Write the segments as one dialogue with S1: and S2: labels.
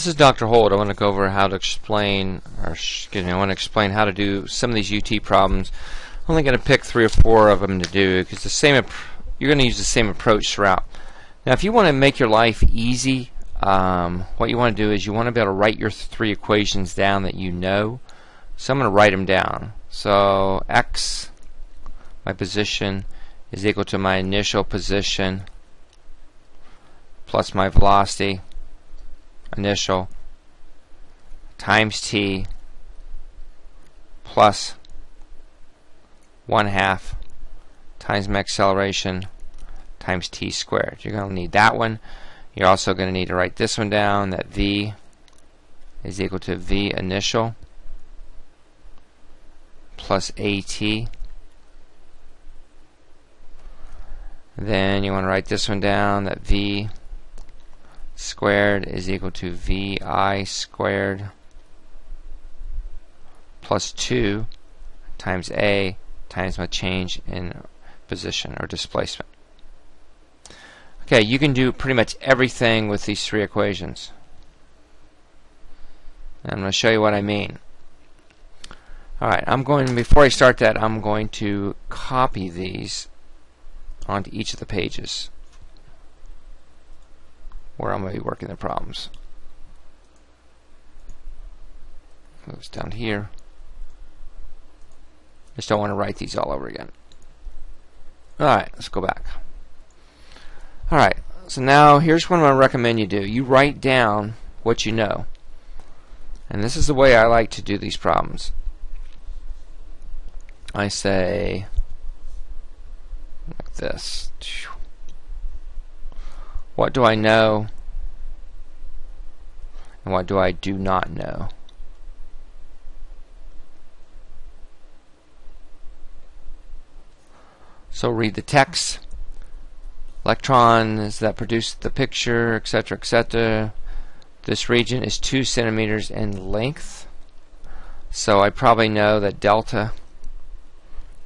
S1: This is Dr. Holt. I want to go over how to explain, or excuse me, I want to explain how to do some of these UT problems. I'm only going to pick 3 or 4 of them to do because you're going to use the same approach throughout. Now, if you want to make your life easy, what you want to do is you want to be able to write your 3 equations down that you know. So I'm going to write them down. So x, my position, is equal to my initial position plus my velocity initial times t plus 1/2 times my acceleration times t squared. You're going to need that one. You're also going to need to write this one down, that v is equal to v initial plus at. Then you want to write this one down, that v squared is equal to vi squared plus 2 times a times my change in position or displacement. Okay, you can do pretty much everything with these 3 equations. And I'm going to show you what I mean. Alright, before I start that, I'm going to copy these onto each of the pages where I'm going to be working the problems. Moves down here. Just don't want to write these all over again. Alright, let's go back. Alright, so now here's what I'm going to recommend you do. You write down what you know. And this is the way I like to do these problems. I say like this. What do I know and what do I do not know? So read the text. Electrons that produce the picture, etc., etc. This region is 2 centimeters in length. So I probably know that delta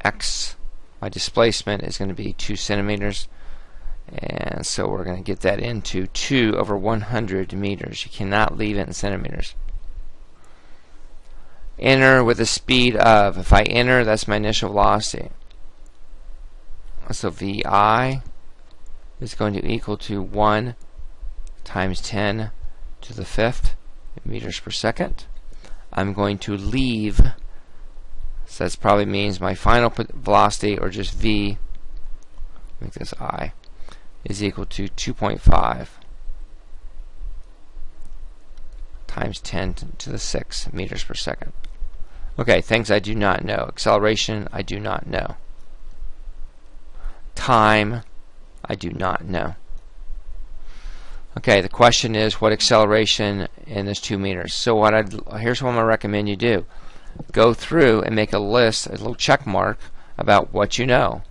S1: x, my displacement, is going to be 2 centimeters. And so we're going to get that into 2 over 100 meters. You cannot leave it in centimeters. Enter with a speed of, if I enter, that's my initial velocity. So vi is going to equal to 1 times 10 to the 5th meters per second. I'm going to leave, so that probably means my final velocity, or just v, make this I, is equal to 2.5 times 10 to the 6 meters per second. Okay, things I do not know. Acceleration, I do not know. Time, I do not know. Okay, the question is what acceleration in this 2 meters. So here's what I'm going to recommend you do. Go through and make a list, a little check mark about what you know.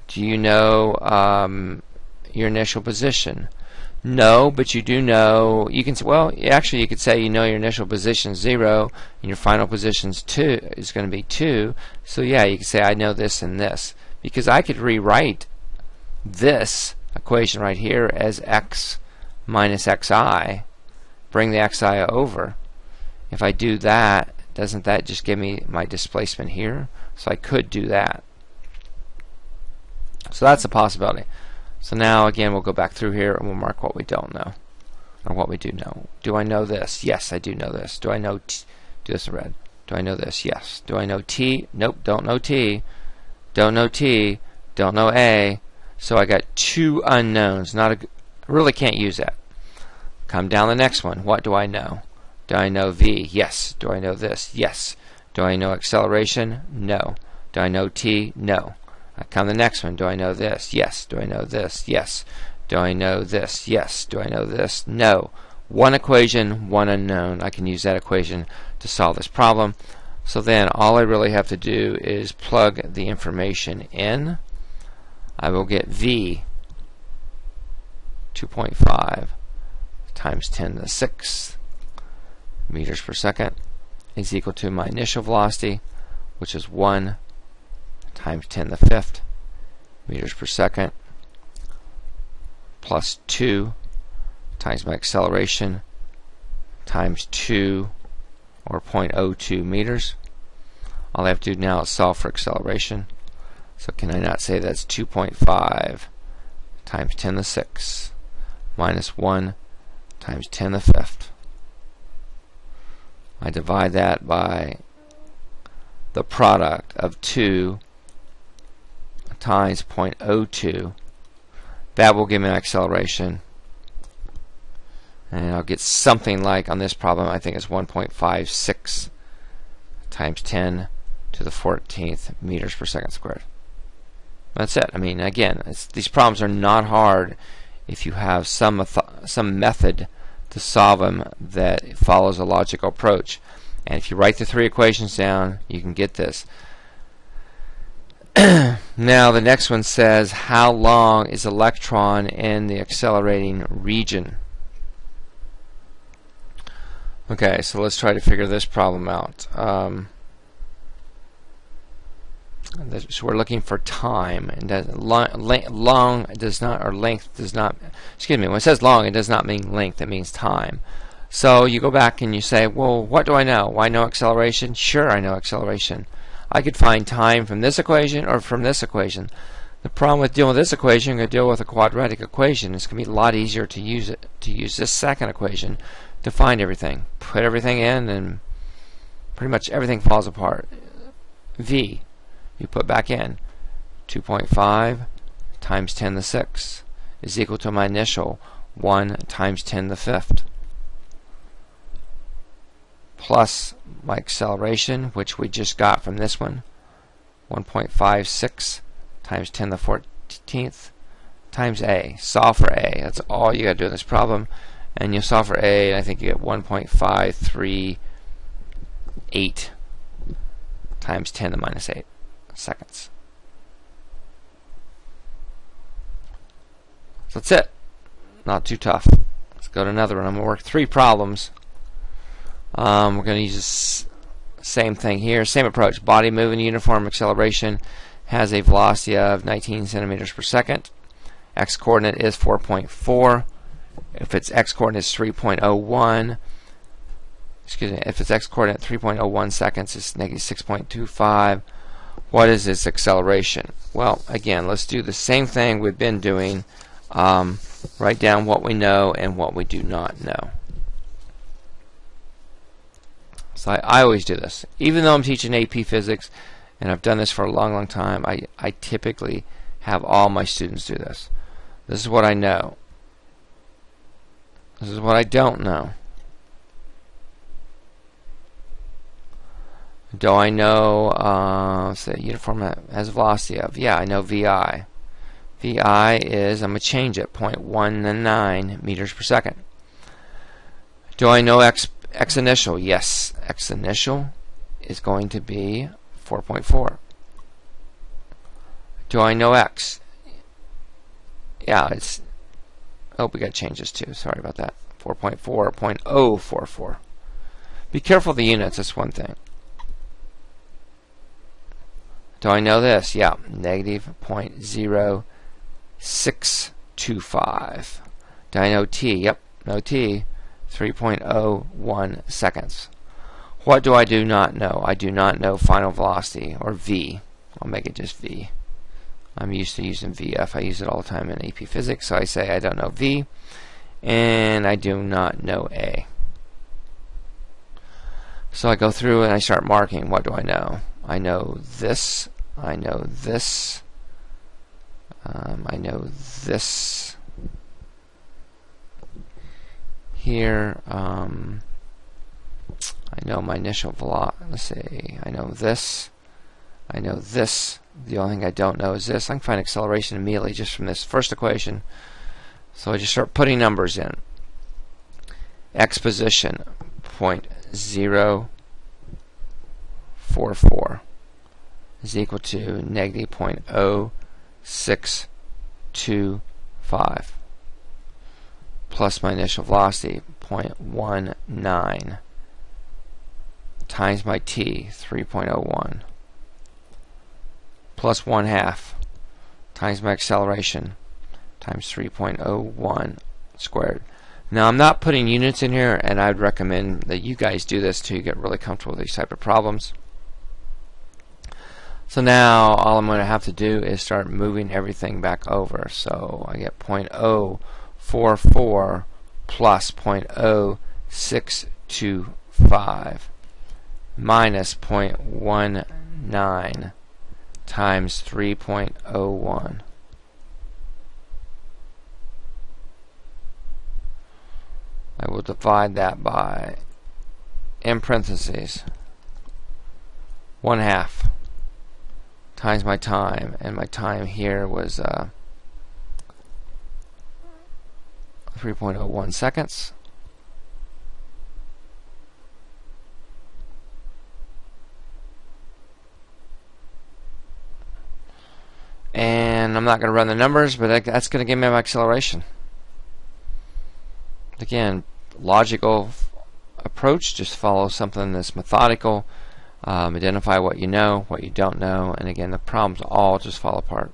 S1: Do you know your initial position? No, but you do know, you can say, well, actually you could say you know your initial position is 0 and your final position is going to be 2. So yeah, you can say I know this and this, because I could rewrite this equation right here as x minus xi, bring the xi over. If I do that, doesn't that just give me my displacement here? So I could do that. So that's a possibility. So now again we'll go back through here and we'll mark what we don't know, or what we do know. Do I know this? Yes, I do know this. Do I know do this in red? Do I know this? Yes. Do I know t? Nope, don't know t. Don't know t. Don't know a. So I got 2 unknowns. Really can't use that. Come down the next one. What do I know? Do I know v? Yes. Do I know this? Yes. Do I know acceleration? No. Do I know t? No. I come to the next one. Do I know this? Yes. Do I know this? Yes. Do I know this? Yes. Do I know this? No. 1 equation, 1 unknown. I can use that equation to solve this problem. So then all I really have to do is plug the information in. I will get v 2.5 times 10 to the 6th meters per second is equal to my initial velocity, which is 1 times 10 to the 5th meters per second, plus 2 times my acceleration times 2, or 0.02 meters. All I have to do now is solve for acceleration. So can I not say that's 2.5 times 10 to the 6 minus 1 times 10 to the 5th? I divide that by the product of 2 times 0.02. That will give me an acceleration. And I'll get something like, on this problem, I think it's 1.56 times 10 to the 14th meters per second squared. That's it. I mean, again, these problems are not hard if you have some method to solve them that follows a logical approach. And if you write the 3 equations down, you can get this. Now the next one says, how long is electron in the accelerating region? Okay, so let's try to figure this problem out. So we're looking for time, and long does not, or length does not, excuse me, when it says long, it does not mean length, it means time. So you go back and you say, well, what do I know? Well, I know acceleration. Sure, I know acceleration. I could find time from this equation or from this equation. The problem with dealing with this equation, I'm going to deal with a quadratic equation. It's going to be a lot easier to use this second equation to find everything. Put everything in, and pretty much everything falls apart. V, you put back in 2.5 times 10 to the 6 is equal to my initial 1 times 10 to the 5th plus my acceleration, which we just got from this one, 1.56 times 10 to the 14th times A. Solve for A. That's all you got to do in this problem. And you solve for A, and I think you get 1.538 times 10 to the minus 8 seconds. So that's it. Not too tough. Let's go to another one. I'm going to work 3 problems. We're going to use the same thing here. Same approach. Body moving uniform acceleration has a velocity of 19 centimeters per second. X-coordinate is 4.4. If its x-coordinate is 3.01, excuse me, if its x-coordinate 3.01 seconds, it's negative 6.25. What is its acceleration? Well, again, let's do the same thing we've been doing. Write down what we know and what we do not know. So I always do this. Even though I'm teaching AP Physics, and I've done this for a long, long time, I typically have all my students do this. This is what I know. This is what I don't know. Do I know, say, uniform has a velocity of, yeah, I know VI. VI is, I'm going to change it, 0.19 meters per second. Do I know X initial? Yes, X initial is going to be 4.4. Do I know X? Yeah, it's, oh, we got to change this too. Sorry about that. 4.4, 0.044. Be careful of the units, that's one thing. Do I know this? Yeah, negative 0.0625. Do I know T? Yep, no T. 3.01 seconds. What do I do not know? I do not know final velocity, or V. I'll make it just V. I'm used to using VF. I use it all the time in AP Physics, so I say I don't know V, and I do not know A. So I go through and I start marking. What do I know? I know this. I know this. I know this. Here, I know my initial velocity. Let's see. I know this. I know this. The only thing I don't know is this. I can find acceleration immediately just from this first equation. So I just start putting numbers in. X position 0.044 is equal to negative 0.0625 plus my initial velocity 0.19 times my t 3.01 plus 1/2 times my acceleration times 3.01 squared. Now I'm not putting units in here, and I'd recommend that you guys do this till you get really comfortable with these type of problems. So now all I'm going to have to do is start moving everything back over. So I get 0.044 plus 0.0625 minus 0.19 times 3.01. I will divide that by, in parentheses, 1/2 times my time, and my time here was 3.01 seconds. And I'm not going to run the numbers, but that's going to give me my acceleration. Again, logical approach, just follow something that's methodical, identify what you know, what you don't know, and again, the problems all just fall apart.